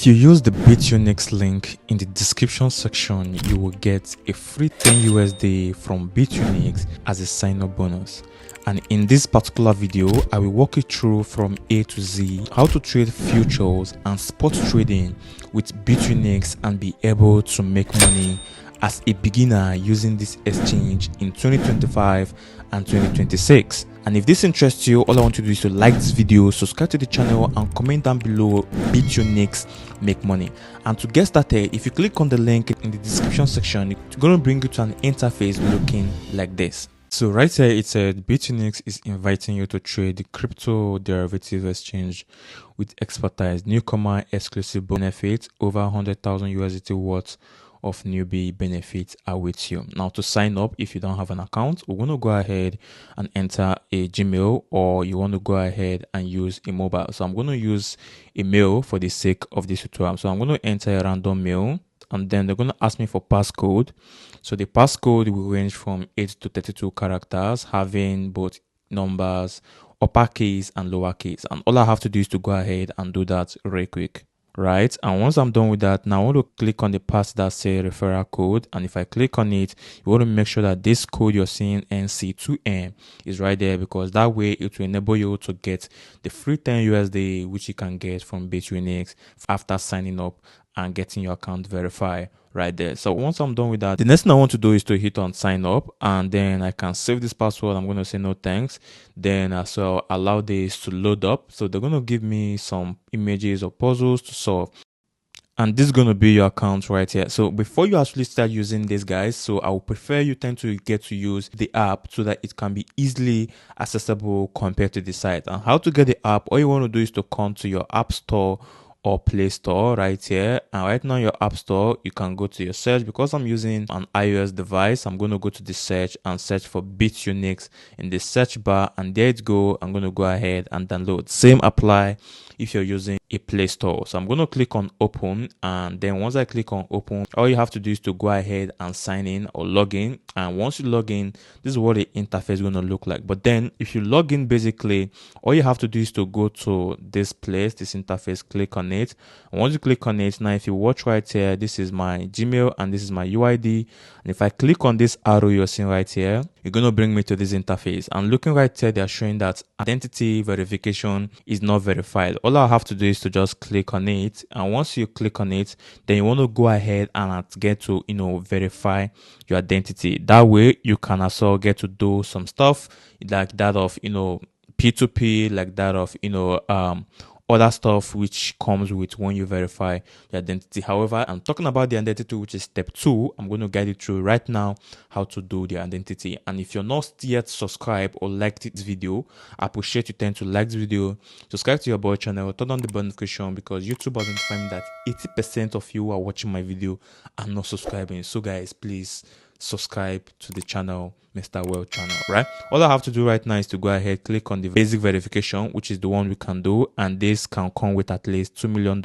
If you use the Bitunix link in the description section, you will get a free 10 USD from Bitunix as a sign-up bonus. And in this particular video, I will walk you through from A to Z how to trade futures and spot trading with Bitunix and be able to make money as a beginner using this exchange in 2025 and 2026. And if this interests you, all I want you to do is to like this video, subscribe to the channel, and comment down below Bitunix make money. And to get started, if you click on the link in the description section, it's going to bring you to an interface looking like this. So right here it said Bitunix is inviting you to trade the crypto derivative exchange with expertise, newcomer exclusive benefits, over 100,000 USDT worth of newbie benefits await you. Now to sign up, if you don't have an account, we're going to go ahead and enter a Gmail, or you want to go ahead and use a mobile. So I'm going to use a mail for the sake of this tutorial. So I'm going to enter a random mail, and then they're going to ask me for passcode. So the passcode will range from 8 to 32 characters, having both numbers, uppercase and lowercase. And all I have to do is to go ahead and do that real quick. Right, and once I'm done with that, now I want to click on the part that says referral code, and if I click on it, you want to make sure that this code you're seeing NC2M is right there, because that way it will enable you to get the free 10 USD which you can get from Bitunix after signing up and getting your account verified right there. So once I'm done with that, the next thing I want to do is to hit on sign up, and then I can save this password. I'm going to say no thanks. Then as well allow this to load up. So they're going to give me some images or puzzles to solve, and this is going to be your account right here. So before you actually start using this, guys, so I would prefer you tend to get to use the app so that it can be easily accessible compared to the site. And how to get the app, all you want to do is to come to your app store or Play Store right here, and right now your app store, you can go to your search. Because I'm using an iOS device, I'm going to go to the search and search for Bitunix in the search bar, and there it go. I'm going to go ahead and download. Same apply if you're using a Play Store. So I'm going to click on open, and then once I click on open, all you have to do is to go ahead and sign in or log in. And once you log in, this is what the interface is going to look like. But then if you log in, basically all you have to do is to go to this place, this interface, click on it. And once you click on it, now if you watch right here, this is my Gmail and this is my UID. And if I click on this arrow you're seeing right here, you're going to bring me to this interface. And looking right here, they're showing that identity verification is not verified. All I have to do is to just click on it, and once you click on it, then you want to go ahead and get to verify your identity. That way you can also get to do some stuff like that of P2P, like that of other stuff which comes with when you verify your identity. However, I'm talking about the identity, which is step 2. I'm going to guide you through right now how to do the identity. And if you're not yet subscribed or liked this video, I appreciate you tend to like this video, subscribe to your boy channel, turn on the notification, because YouTube has identified that 80% of you who are watching my video are not subscribing. So guys, please subscribe to the channel, Mr. Well channel. Right, all I have to do right now is to go ahead, click on the basic verification, which is the one we can do, and this can come with at least $2 million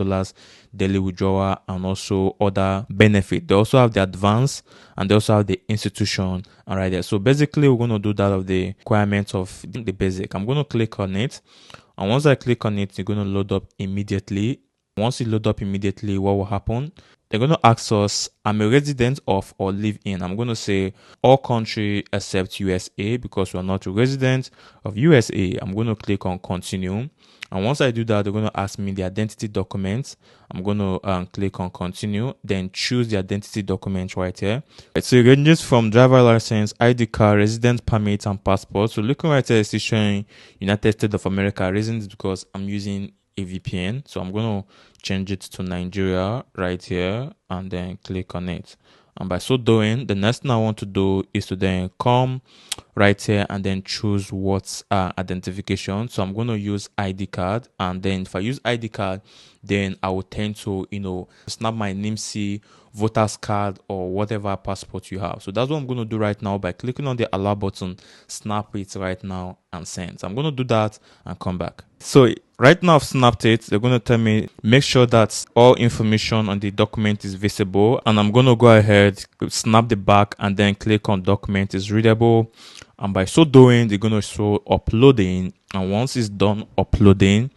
daily withdrawal and also other benefit. They also have the advanced and they also have the institution, and right there. So basically we're going to do that of the requirements of the basic. I'm going to click on it, and once I click on it, you're going to load up immediately. Once you load up immediately, what will happen? They're going to ask us, I'm a resident of or live in. I'm going to say all country except USA, because we're not a resident of USA. I'm going to click on continue. And once I do that, they're going to ask me the identity documents. I'm going to click on continue, then choose the identity document right here. So it ranges from driver license, ID card, resident permit, and passport. So looking right here, it's showing United States of America. Reason is because I'm using a VPN, so I'm going to change it to Nigeria right here, and then click on it. And by so doing, the next thing I want to do is to then come right here and then choose what's identification. So I'm going to use ID card, and then if I use ID card, then I will tend to snap my NIMC, voter's card, or whatever passport you have. So that's what I'm going to do right now by clicking on the allow button, snap it right now, and send. So I'm going to do that and come back. So right now I've snapped it. They're going to tell me make sure that all information on the document is visible, and I'm going to go ahead, snap the back, and then click on document is readable. And by so doing, they're going to show uploading, and once it's done uploading,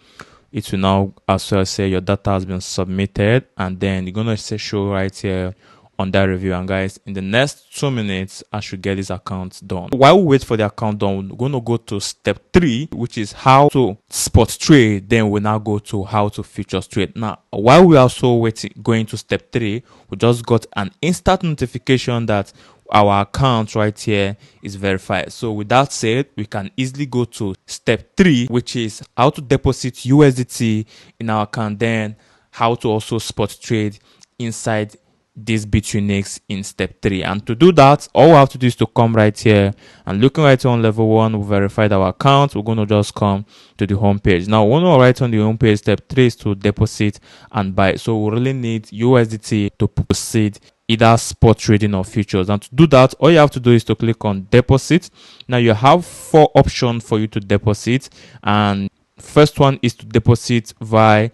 it will now as well say your data has been submitted, and then you're gonna say show right here on that review. And guys, in the next 2 minutes I should get this account done. While we wait for the account done, we're going to go to step 3, which is how to spot trade. Then we'll now go to how to futures trade. Now while we are also waiting, going to step 3, we just got an instant notification that our account right here is verified. So with that said, we can easily go to step 3, which is how to deposit USDT in our account, then how to also spot trade inside this Bitunix in step 3. And to do that, all we have to do is to come right here and looking right here on level 1, we verified our account. We're going to just come to the home page. Now when we're right on the home page, step 3 is to deposit and buy. So we really need USDT to proceed either spot trading or futures. And to do that, all you have to do is to click on deposit. Now you have 4 options for you to deposit, and first one is to deposit via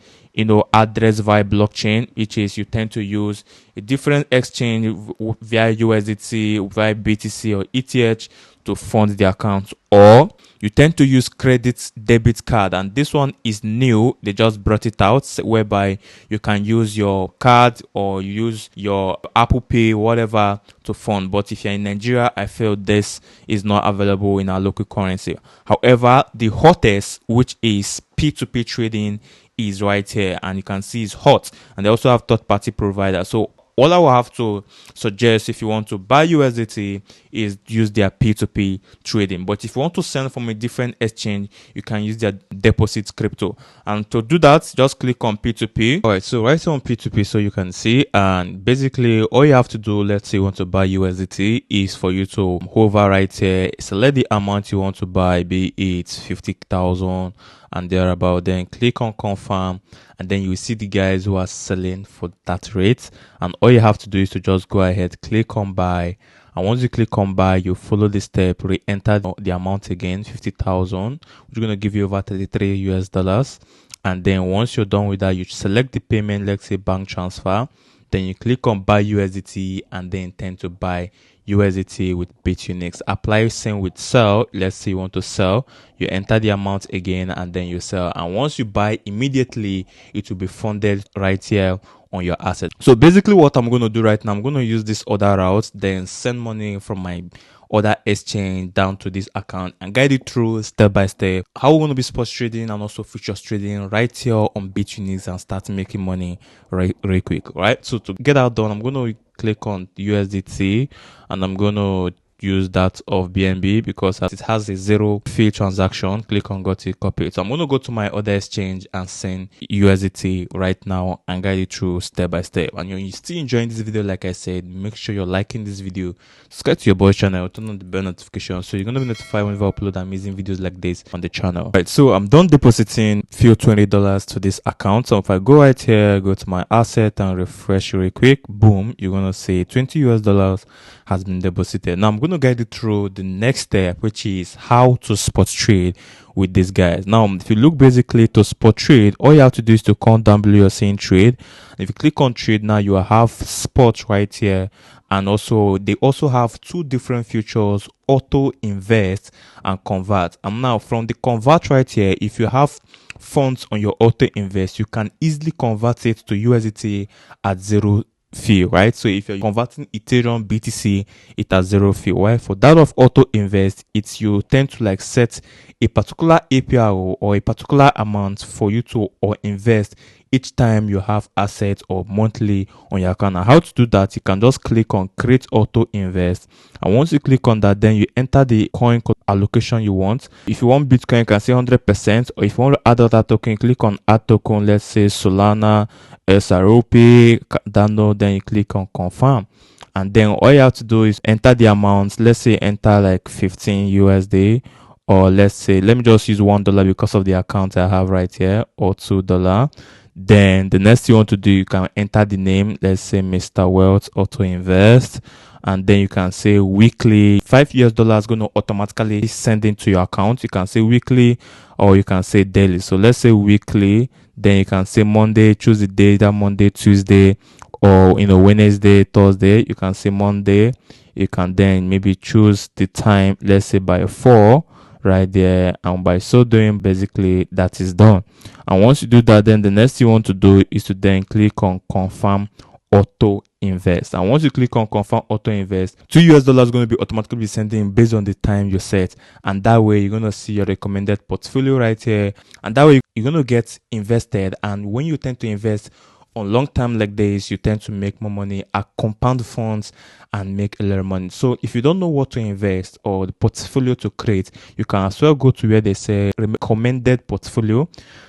address via blockchain, which is you tend to use a different exchange via USDT, via BTC or ETH to fund the account, or you tend to use credit debit card, and this one is new. They just brought it out whereby you can use your card or use your Apple Pay, whatever, to fund. But if you're in Nigeria, I feel this is not available in our local currency. However, the hottest, which is P2P trading, is right here, and you can see it's hot, and they also have third-party providers. So all I will have to suggest if you want to buy USDT is use their P2P trading. But if you want to send from a different exchange, you can use their deposit crypto. And to do that, just click on P2P. All right, so right here on P2P, so you can see, and basically all you have to do, let's say you want to buy USDT, is for you to hover right here, select the amount you want to buy, be it 50,000 and thereabout, then click on confirm, and then you will see the guys who are selling for that rate. And all you have to do is to just go ahead, click on buy, and once you click on buy, you follow the step, re-enter the amount again, 50,000, which is going to give you over 33 US dollars. And then once you're done with that, you select the payment, let's say bank transfer, then you click on buy USDT, and then intend to buy USDT with Bitunix. Apply same with sell. Let's say you want to sell, you enter the amount again, and then you sell. And once you buy, immediately it will be funded right here on your asset. So basically what I'm going to do right now, I'm going to use this other route, then send money from my other exchange down to this account and guide it through step by step how we're going to be spot trading and also futures trading right here on Bitunix and start making money very quick. Right, so to get that done, I'm going to click on USDT, and I'm going to use that of BNB because it has a 0 fee transaction. Click on got it, copy it. So I'm going to go to my other exchange and send USDT right now and guide you through step by step. And you're still enjoying this video, like I said, make sure you're liking this video, subscribe to your boy's channel, turn on the bell notification so you're going to be notified whenever I upload amazing videos like this on the channel. Right, so I'm done depositing few $20 to this account. So if I go right here, go to my asset and refresh real quick, boom, you're going to see $20 US has been deposited. Now I'm going to guide you through the next step, which is how to spot trade with these guys. Now if you look basically to spot trade, all you have to do is to come down below, you're saying trade. If you click on trade, now you have spot right here, and also they also have 2 different features, auto invest and convert. And now from the convert right here, if you have funds on your auto invest, you can easily convert it to USDT at 0 fee, right? So if you're converting Ethereum BTC, it has 0 fee. Why? For that of auto invest, it's you tend to like set a particular APR or a particular amount for you to or invest each time you have assets or monthly on your account. Now how to do that, you can just click on create auto invest, and once you click on that, then you enter the coin allocation you want. If you want Bitcoin, you can say 100%, or if you want to add other token, click on add token, let's say Solana, SROP, Cardano, then you click on confirm, and then all you have to do is enter the amount. Let's say enter like 15 USD, or let's say, let me just use $1 because of the account I have right here, or $2. Then the next you want to do, you can enter the name, let's say Mr. Wealth Auto Invest, and then you can say weekly. $5 is going to automatically send into your account. You can say weekly or you can say daily. So let's say weekly, then you can say Monday, choose the day, that Monday, Tuesday, or Wednesday, Thursday. You can say Monday. You can then maybe choose the time, let's say by 4, right there, and by so doing, basically that is done. And once you do that, then the next thing you want to do is to then click on confirm auto invest. And once you click on confirm auto invest, $2 going to be automatically be sending based on the time you set, and that way you're going to see your recommended portfolio right here, and that way you're going to get invested. And when you tend to invest on long term like this, you tend to make more money at compound funds and make a lot of money. So if you don't know what to invest or the portfolio to create, you can as well go to where they say recommended portfolio,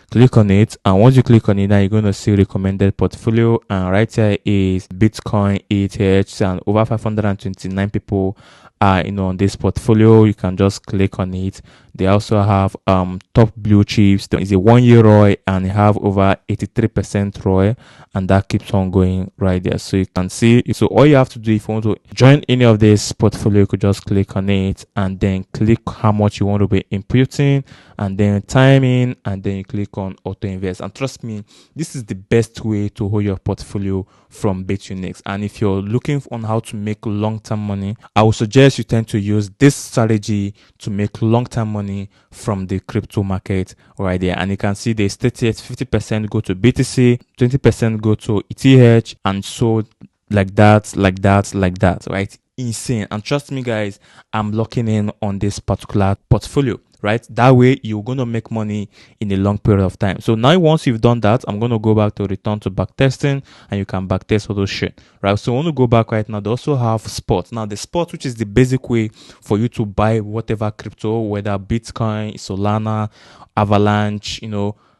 click on it, and once you click on it, now you're going to see recommended portfolio, and right here is Bitcoin, ETH, and over 529 people are on this portfolio. You can just click on it. They also have top blue chips. There is a 1 year ROI, and you have over 83% ROI, and that keeps on going right there. So you can see, so all you have to do if you want to join any of this portfolio, you could just click on it and then click how much you want to be inputting, and then timing, and then you click on auto invest. And trust me, this is the best way to hold your portfolio from Bitunix. And if you're looking on how to make long-term money, I would suggest you tend to use this strategy to make long-term money from the crypto market right there. And you can see they stated 50% go to BTC, 20% go to ETH, and so like that, right? Insane. And trust me guys, I'm locking in on this particular portfolio, right? That way you're going to make money in a long period of time. So now once you've done that, I'm going to go back to return to backtesting, and you can backtest all those shit, right? So I want to go back right now. They also have spot. Now the spot, which is the basic way for you to buy whatever crypto, whether Bitcoin, Solana, Avalanche,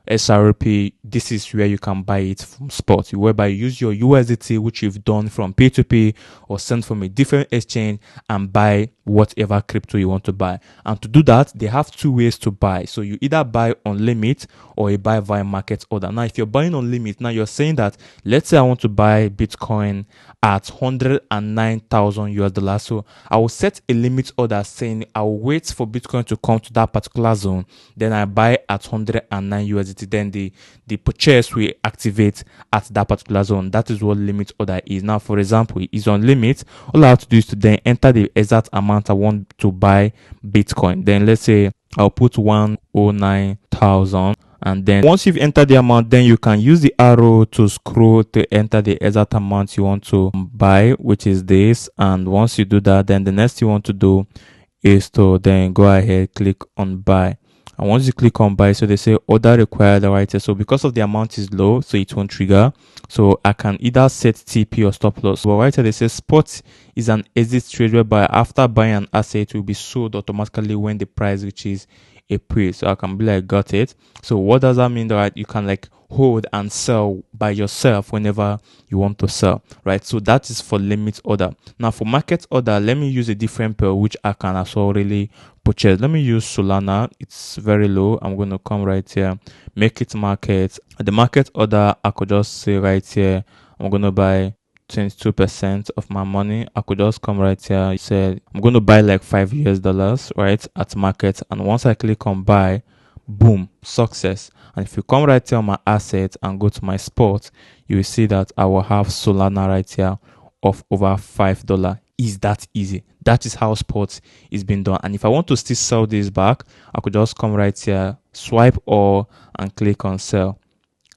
SRP, this is where you can buy it from spot, whereby you use your USDT, which you've done from P2P or send from a different exchange, and buy whatever crypto you want to buy. And to do that, they have two ways to buy. So you either buy on limit or you buy via market order. Now, if you're buying on limit, now you're saying that, let's say I want to buy Bitcoin at 109,000 US dollars. So I will set a limit order saying I will wait for Bitcoin to come to that particular zone. Then I buy at 109 USDT. Then the purchase will activate at that particular zone. That is what limit order is. Now, for example, it's on limit. All I have to do is to then enter the exact amount I want to buy Bitcoin. Then let's say I'll put 109,000. And then once you've entered the amount, then you can use the arrow to scroll to enter the exact amount you want to buy, which is this. And once you do that, then the next you want to do is to then go ahead, click on buy. And once you click on buy, so they say order required right here. So because of the amount is low, so it won't trigger. So I can either set TP or stop loss. But right here they say spot is an exit trade whereby after buying an asset, it will be sold automatically when the price reaches a pre. So I can be like, got it. So what does that mean? That you can like hold and sell by yourself whenever you want to sell, right? So that is for limit order. Now for market order, let me use a different pair which I can also really purchase. Let me use Solana. It's very low. I'm going to come right here, make it market. At the market order, I could just say right here, I'm going to buy 22% of my money. I could just come right here, say I'm going to buy like $5 right at market, and once I click on buy, boom, success. And if you come right here on my asset and go to my spot, you will see that I will have Solana right here of over $5. Is that easy? That is how spot is being done. And if I want to still sell this back, I could just come right here, swipe all, and click on sell,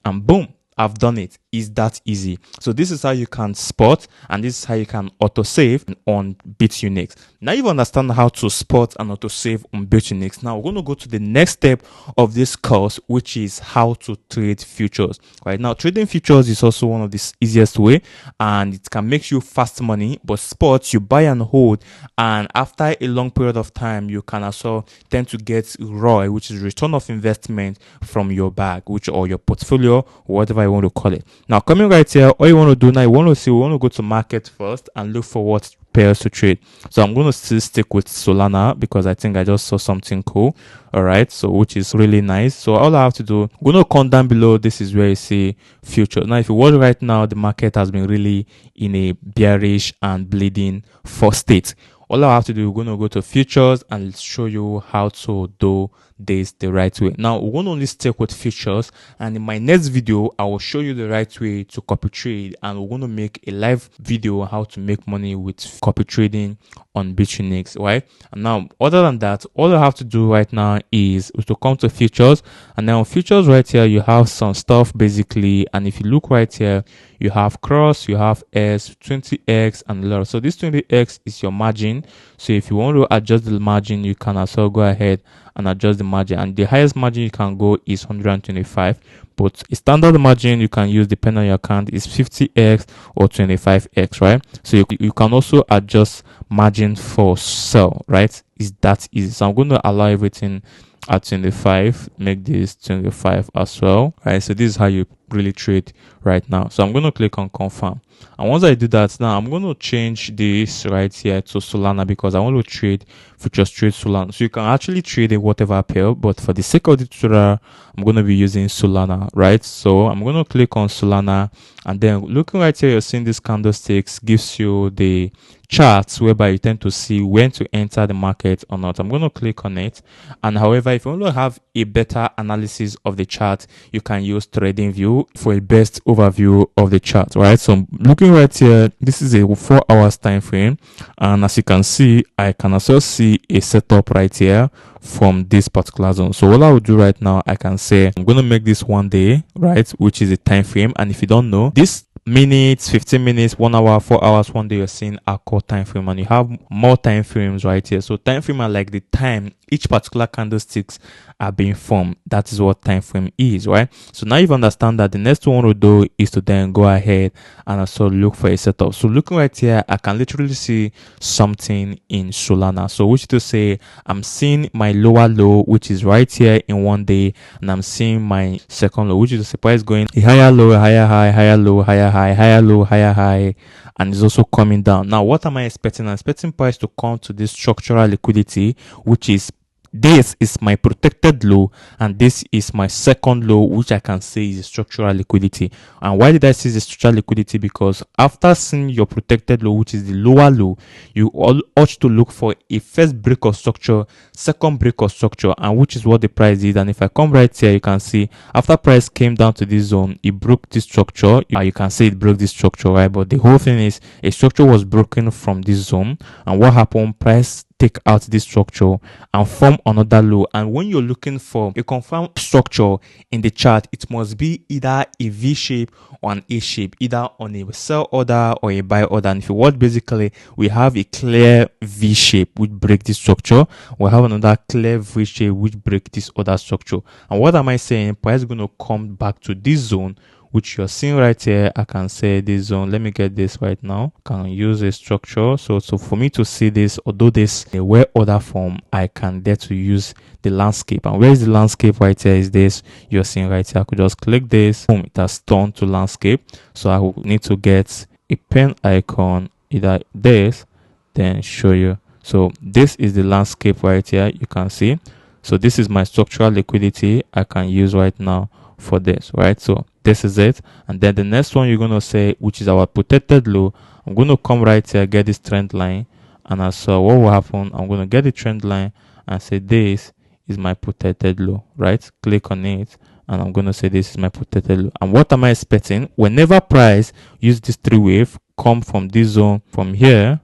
and boom, I've done it. Is that easy? So this is how you can spot, and this is how you can autosave on Bitunix. Now you understand how to spot and autosave on Bitunix. Now we're going to go to the next step of this course, which is how to trade futures. Right now, trading futures is also one of the easiest way, and it can make you fast money. But spot, you buy and hold, and after a long period of time, you can also tend to get ROI, which is return of investment from your bag, or your portfolio, or whatever you want to call it. Now coming right here, all you want to do now, we want to go to market first and look for what pairs to trade. So I'm going to still stick with Solana because I think I just saw something cool. All right, so which is really nice. So all I have to do, I'm going to come down below. This is where you see future. Now if you watch right now, the market has been really in a bearish and bleeding for state. All I have to do, we're going to go to futures and show you how to do this the right way. Now we won't only stick with futures, and in my next video I will show you the right way to copy trade, and we're going to make a live video on how to make money with copy trading on Bitunix, right? And now other than that, all I have to do right now is to come to futures, and then on futures right here you have some stuff basically, and if you look right here you have cross, you have S, 20x and a lot. So this 20x is your margin. So if you want to adjust the margin, you can also go ahead and adjust the margin, and the highest margin you can go is 125, but a standard margin you can use depending on your account is 50x or 25x, right? So you can also adjust margin for sell, right? Is that easy? So I'm going to allow everything at 25, make this 25 as well, right? So this is how you really trade right now. So I'm going to click on confirm, and once I do that, now I'm going to change this right here to Solana because I want to trade futures trade Solana. So you can actually trade in whatever pair, but for the sake of the tutorial I'm going to be using Solana, right? So I'm going to click on Solana, and then looking right here you're seeing this candlesticks gives you the charts whereby you tend to see when to enter the market or not. I'm going to click on it, and however if you want to have a better analysis of the chart, you can use TradingView for a best overview of the chart, right? So I'm looking right here, this is a 4 hours time frame, and as you can see I can also see a setup right here from this particular zone. So what I will do right now, I can say I'm going to make this 1 day, right, which is a time frame. And if you don't know, this minutes, 15 minutes, 1 hour, 4 hours, 1 day, you're seeing a core time frame, and you have more time frames right here. So time frame are like the time each particular candlesticks are being formed. That is what time frame is, right? So now you've understand that the next one to do is to then go ahead and also look for a setup. So looking right here, I can literally see something in Solana. So which to say I'm seeing my lower low, which is right here in 1 day, and I'm seeing my second low, which is the price going a higher low, higher high, higher low, higher high, higher low, higher high, and it's also coming down. Now what am I expecting? I'm expecting price to come to this structural liquidity, which is this is my protected low, and this is my second low, which I can say is structural liquidity. And why did I say the structural liquidity? Because after seeing your protected low, which is the lower low, you all ought to look for a first break of structure, second break of structure, and which is what the price did. And if I come right here, you can see after price came down to this zone, it broke this structure. You can say it broke this structure, right? But the whole thing is a structure was broken from this zone, and what happened? Price take out this structure and form another low. And when you're looking for a confirmed structure in the chart, it must be either a V shape or an A shape, either on a sell order or a buy order. And if you watch, basically we have a clear V shape which break this structure, we have another clear V shape which break this other structure. And what am I saying? Price is going to come back to this zone which you're seeing right here. I can say this zone. Let me get this right now. I can use a structure. So for me to see this, although this a well order form, I can dare to use the landscape. And where is the landscape right here? Is this you're seeing right here? I could just click this. Boom, it has turned to landscape. So I will need to get a pen icon, either this, then show you. So this is the landscape right here. You can see. So this is my structural liquidity I can use right now for this, right? So this is it. And then the next one you're going to say, which is our protected low, I'm going to come right here, get this trend line, and I saw what will happen. I'm going to get the trend line and say this is my protected low, right? Click on it, and I'm going to say this is my protected low. And what am I expecting? Whenever price use this 3-wave, come from this zone, from here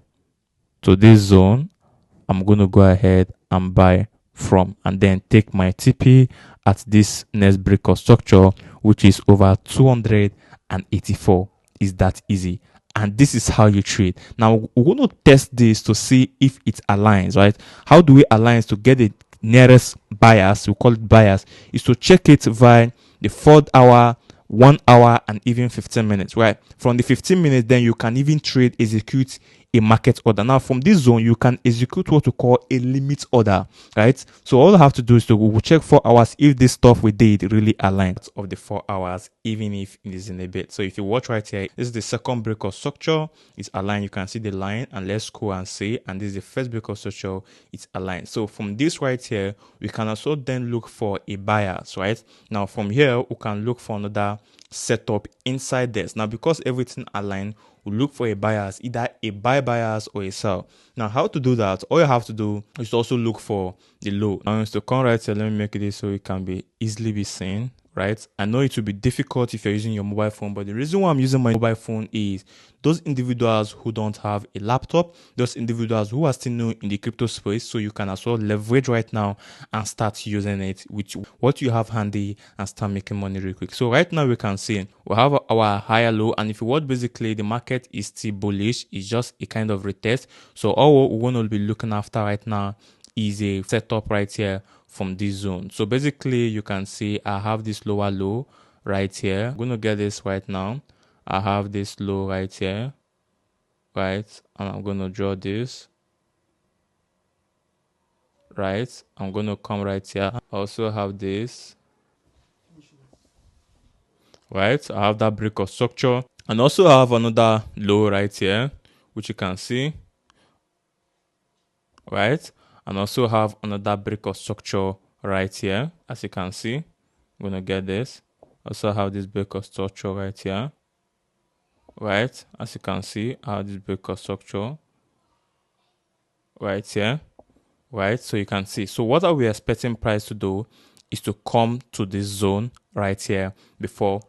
to this zone, I'm going to go ahead and buy from, and then take my TP at this next break of structure, which is over 284. Is that easy? And this is how you trade. Now we're going to test this to see if it aligns, right? How do we align to get the nearest bias? We call it bias, is to check it via the 4 hour, 1 hour, and even 15 minutes, right? From the 15 minutes, then you can even execute a market order. Now from this zone, you can execute what we call a limit order, right? So all I have to do is to we'll check 4 hours if this stuff we did really aligns of the 4 hours, even if it is in a bit. So if you watch right here, this is the second break of structure, it's aligned. You can see the line, and let's go and see. And this is the first break of structure, it's aligned. So from this right here, we can also then look for a bias, right? Now from here, we can look for another setup inside this. Now because everything aligned, we look for a bias, either a buy bias or a sell. Now, how to do that? All you have to do is to also look for the low. Now, to come right here, let me make it so it can be easily be seen. Right, I know it will be difficult if you're using your mobile phone, but the reason why I'm using my mobile phone is those individuals who don't have a laptop, those individuals who are still new in the crypto space, so you can as well leverage right now and start using it with what you have handy and start making money real quick. So right now we can see we have our higher low, and if you watch, basically the market is still bullish. It's just a kind of retest. So all we're going to be looking after right now is a setup right here from this zone. So basically you can see I have this lower low right here. I'm going to get this right now. I have this low right here, right? And I'm going to draw this, right? I'm going to come right here. I also have this, right? I have that break of structure, and also I have another low right here, which you can see, right? And also have another break of structure right here, as you can see. I'm going to get this. Also have this break of structure right here, right? As you can see, I have this break of structure right here, right? So you can see. So what are we expecting price to do is to come to this zone right here before,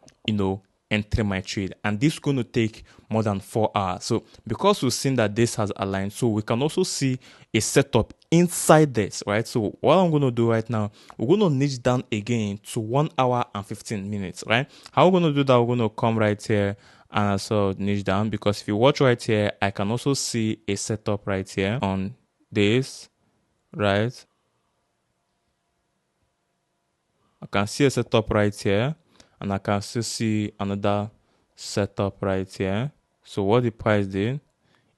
entering my trade, and this is going to take more than 4 hours. So because we've seen that this has aligned, so we can also see a setup inside this, right? So what I'm going to do right now, we're going to niche down again to 1 hour and 15 minutes, right? How we're going to do that, we're going to come right here and also niche down, because if you watch right here, I can also see a setup right here on this, right? I can see a setup right here, and I can still see another setup right here. So what the price did,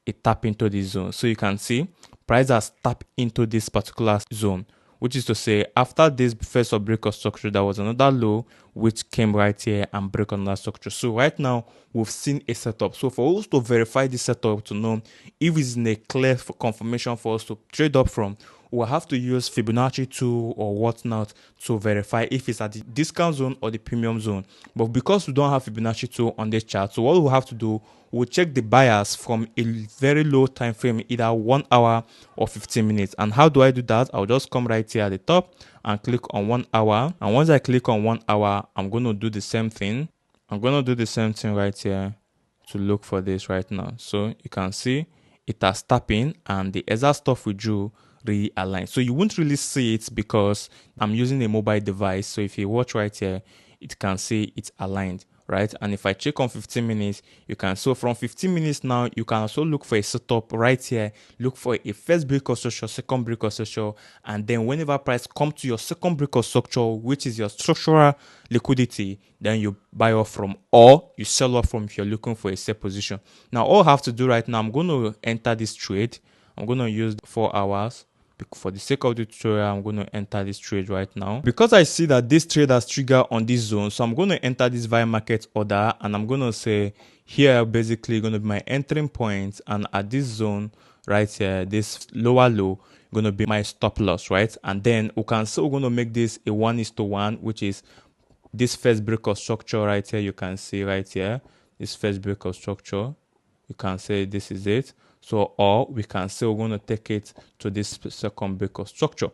it tapped into this zone. So you can see price has tapped into this particular zone, which is to say after this first break of structure, there was another low which came right here and break another structure. So right now we've seen a setup. So for us to verify this setup to know if it's in a clear confirmation for us to trade up from, we'll have to use Fibonacci tool or whatnot to verify if it's at the discount zone or the premium zone. But because we don't have Fibonacci tool on this chart, so what we'll have to do, we'll check the bias from a very low time frame, either 1 hour or 15 minutes. And how do I do that? I'll just come right here at the top and click on 1 hour. And once I click on 1 hour, I'm going to do the same thing. I'm going to do the same thing right here to look for this right now. So you can see it has tapped in, and the exact stuff we drew really aligned. So you won't really see it because I'm using a mobile device. So if you watch right here, it can see it's aligned, right? And if I check on 15 minutes, you can, so from 15 minutes now, you can also look for a setup right here, look for a first break of structure, second break of structure, and then whenever price come to your second break of structure, which is your structural liquidity, then you buy off from, or you sell off from if you're looking for a sell position. Now all I have to do right now, I'm going to enter this trade. I'm going to use 4 hours. For the sake of the tutorial, I'm going to enter this trade right now because I see that this trade has triggered on this zone. So I'm going to enter this via market order, and I'm going to say here basically going to be my entering point, and at this zone right here, this lower low going to be my stop loss, right? And then we can say we're going to make this a 1:1, which is this first break of structure right here. You can see right here, this first break of structure. You can say this is it. So, or we can say we're going to take it to this second break of structure.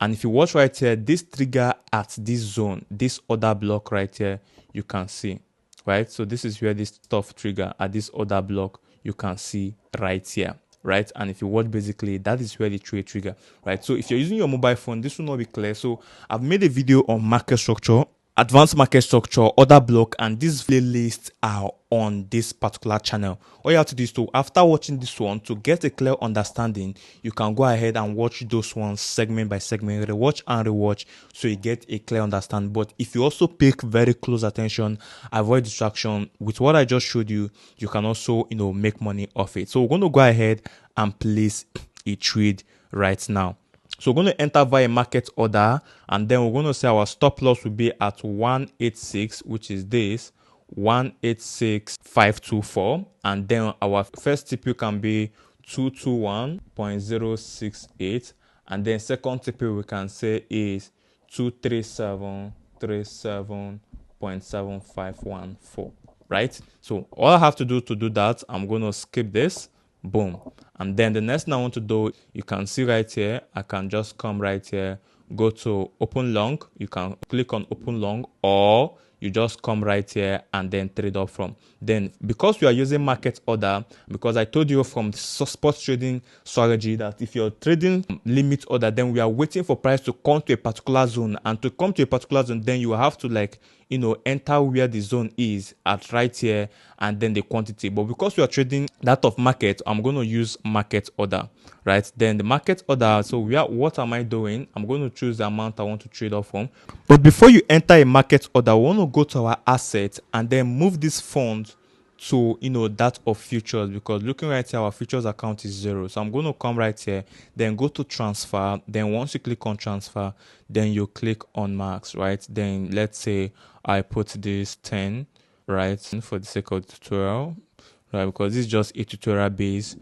And if you watch right here, this trigger at this zone, this other block right here, you can see, right? So this is where this stuff trigger at this other block, you can see right here, right? And if you watch, basically that is where the trade trigger, right? So if you're using your mobile phone, this will not be clear. So I've made a video on market structure, advanced market structure, order block, and these playlists are on this particular channel. All you have to do is to, after watching this one, to get a clear understanding, you can go ahead and watch those ones segment by segment, rewatch and rewatch, so you get a clear understanding. But if you also pay very close attention, avoid distraction with what I just showed you, you can also make money off it. So we're going to go ahead and place a trade right now. So we're going to enter via market order, and then we're going to say our stop loss will be at 186, which is this 186,524, and then our first TP can be 221.068, and then second TP we can say is 237.7514. right? So all I have to do that, I'm going to skip this, boom. And then the next thing I want to do, you can see right here, I can just come right here, go to open long. You can click on open long, or you just come right here and then trade up from. Then because we are using market order, because I told you from spot trading strategy that if you're trading limit order, then we are waiting for price to come to a particular zone, and to come to a particular zone, then you have to, like, you know, enter where the zone is at right here and then the quantity. But because we are trading that of market, I'm going to use market order, right? Then the market order, so what am I doing? I'm going to choose the amount I want to trade off from. But before you enter a market order, we want to go to our asset and then move this fund to, you know, that of futures, because looking right here, our futures account is 0. So I'm going to come right here, then go to transfer. Then once you click on transfer, then you click on max, right? Then let's say I put this 10, right, for the sake of the tutorial, right? Because this is just a tutorial based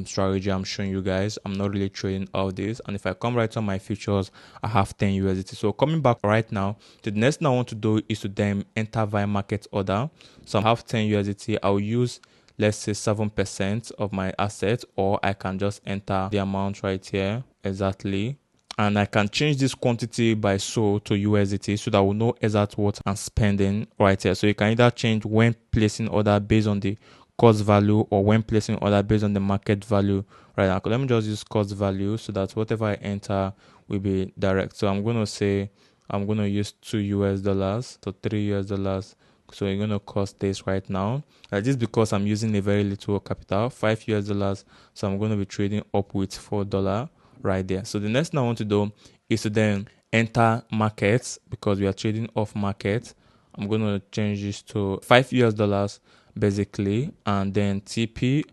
strategy I'm showing you guys. I'm not really trading all this. And if I come right on my futures, I have 10 USDT. So coming back right now, the next thing I want to do is to then enter via market order. So I have 10 USDT. I'll use, let's say, 7% of my asset, or I can just enter the amount right here exactly. And I can change this quantity by to USDT, so that we'll know exactly what I'm spending right here. So you can either change when placing order based on the cost value, or when placing order based on the market value right now. Let me just use cost value, so that whatever I enter will be direct. So I'm going to say I'm going to use $2 to $3. So you're going to cost this right now. This because I'm using a very little capital, $5. So I'm going to be trading up with $4 right there. So the next thing I want to do is to then enter markets, because we are trading off market. I'm going to change this to $5 basically, and then TP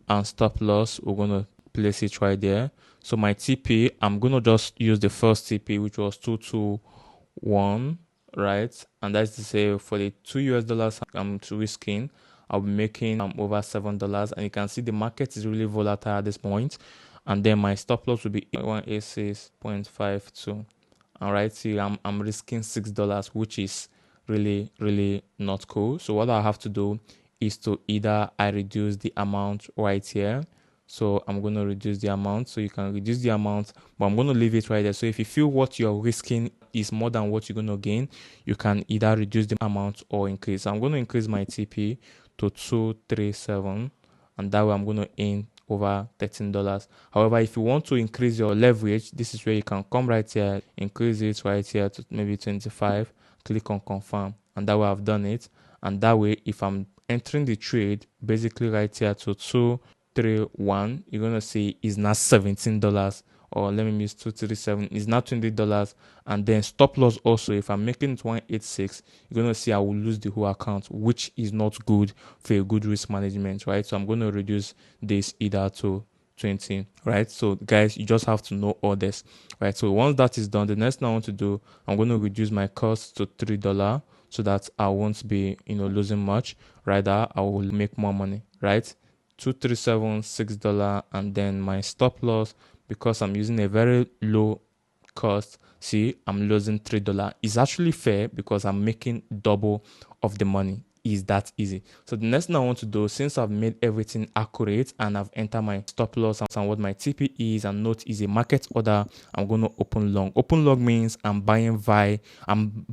and stop loss, we're going to place it right there. So my TP, I'm going to just use the first TP, which was 221, right? And that's to say, for the $2 I'm risking, I'll be making over $7. And you can see the market is really volatile at this point. And then my stop loss will be 186.52. All right, see, I'm risking $6, which is really not cool. So what I have to do is to either I reduce the amount right here. So I'm going to reduce the amount. So you can reduce the amount, but I'm going to leave it right there. So if you feel what you're risking is more than what you're going to gain, you can either reduce the amount or increase. So I'm going to increase my TP to 237, and that way I'm going to earn over $13. However, if you want to increase your leverage, this is where you can come right here, increase it right here to maybe 25, click on confirm, and that way I've done it. And that way, if I'm entering the trade basically right here to 231, you're gonna see is now $17, or let me use 237, is now $20. And then stop loss also, if I'm making it 186, you're gonna see I will lose the whole account, which is not good for a good risk management, right? So I'm gonna reduce this either to 20, right? So guys, you just have to know all this, right? So once that is done, the next thing I want to do, I'm going to reduce my cost to $3, so that I won't be, you know, losing much. Rather, I will make more money, right? 237, $6, and then my stop loss, because I'm using a very low cost, see, I'm losing $3. It's actually fair because I'm making double of the money. Is that easy? So the next thing I want to do, since I've made everything accurate and I've entered my stop loss and what my TP is, and note is a market order, I'm going to open long. Open long means I'm buying, I'm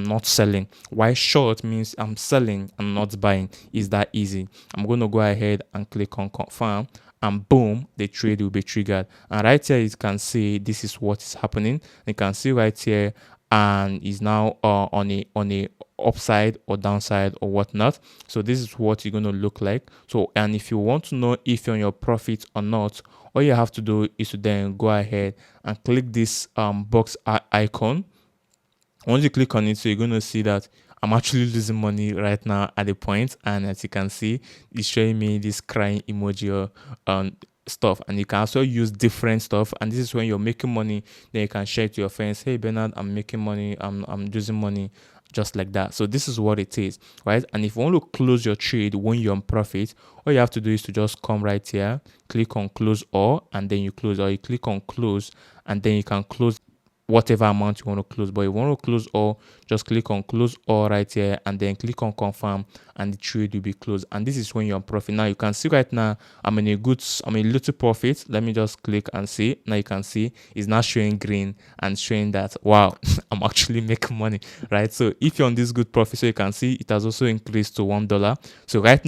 not selling. Why short means I'm selling, I'm not buying. Is that easy? I'm going to go ahead and click on confirm, and boom, the trade will be triggered. And right here, you can see this is what is happening. You can see right here, and is now on a upside or downside or whatnot. So this is what you're going to look like. So, and if you want to know if you're on your profit or not, all you have to do is to then go ahead and click this box icon. Once you click on it, so you're going to see that I'm actually losing money right now at the point, and as you can see, it's showing me this crying emoji or stuff. And you can also use different stuff, and this is when you're making money, then you can share it to your friends. Hey Bernard, I'm making money, I'm losing money, just like that. So this is what it is, right? And if you want to close your trade when you're on profit, all you have to do is to just come right here, click on close all, and then you close, or you click on close, and then you can close whatever amount you want to close. But if you want to close all, just click on close all right here and then click on confirm, and the trade will be closed. And this is when you're on profit. Now you can see right now I'm in a little profit. Let me just click and see. Now you can see it's now showing green and showing that wow, I'm actually making money, right? So if you're on this good profit, so you can see it has also increased to $1. So right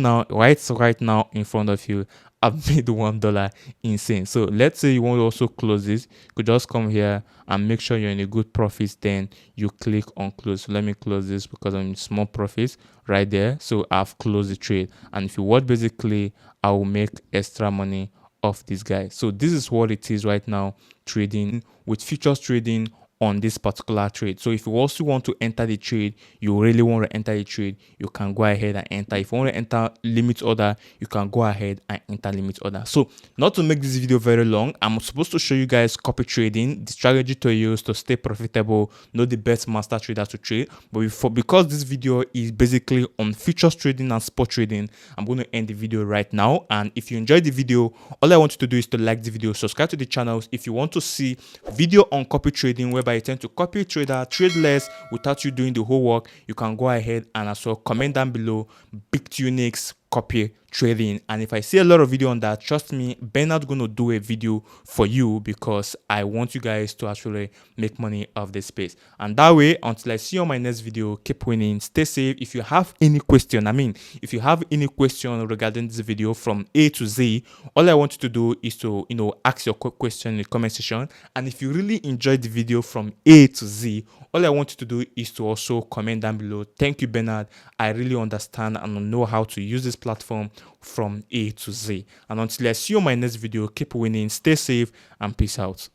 now in front of you, I've made $1. Insane. So let's say you want to also close this, you could just come here and make sure you're in a good profit, then you click on close. So let me close this because I'm in small profits right there. So I've closed the trade, and if you watch, basically I will make extra money off this guy. So this is what it is right now, trading with futures trading on this particular trade. So if you also want to enter the trade, you really want to enter the trade, you can go ahead and enter. If you want to enter limit order, you can go ahead and enter limit order. So not to make this video very long, I'm supposed to show you guys copy trading, the strategy to use to stay profitable, know the best master trader to trade. But because this video is basically on futures trading and spot trading, I'm going to end the video right now. And if you enjoyed the video, all I want you to do is to like the video, subscribe to the channel. If you want to see video on copy trading, whereby you tend to copy a trader, trade less without you doing the whole work, you can go ahead and as well comment down below Bitunix copy trading. And if I see a lot of video on that, trust me, Bernard gonna do a video for you, because I want you guys to actually make money off this space. And that way, until I see you on my next video, keep winning, stay safe. If you have any question, if you have any question regarding this video from A to Z, all I want you to do is to ask your quick question in the comment section. And if you really enjoyed the video from A to Z, all I want you to do is to also comment down below, thank you Bernard, I really understand and know how to use this platform from A to Z. And until I see you on my next video, keep winning, stay safe, and peace out.